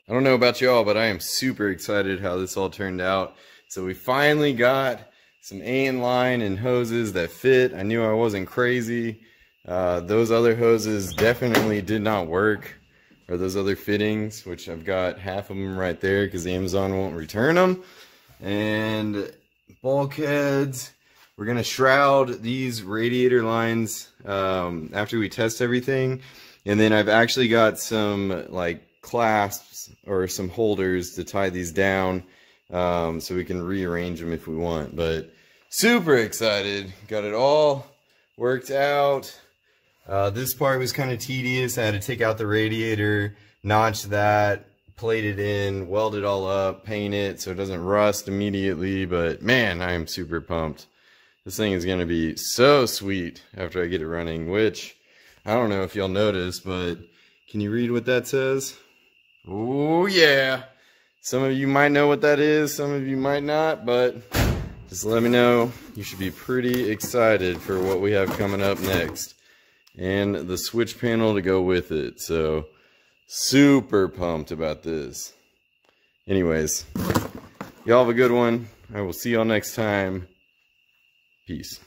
I don't know about y'all, but I am super excited how this all turned out. So we finally got some AN line and hoses that fit. I knew I wasn't crazy. Those other hoses definitely did not work, or those other fittings, which I've got half of them right there because Amazon won't return them. And bulkheads. We're gonna shroud these radiator lines after we test everything. And then I've actually got some like clasps or some holders to tie these down, so we can rearrange them if we want. But super excited, got it all worked out. This part was kind of tedious. I had to take out the radiator, notch that, plate it in, weld it all up, paint it so it doesn't rust immediately. But man, I am super pumped. This thing is gonna be so sweet after I get it running, which I don't know if y'all noticed, but can you read what that says? Oh yeah. Some of you might know what that is, some of you might not, but just let me know. You should be pretty excited for what we have coming up next. And the switch panel to go with it. So super pumped about this. Anyways, y'all have a good one. I will see y'all next time. Peace.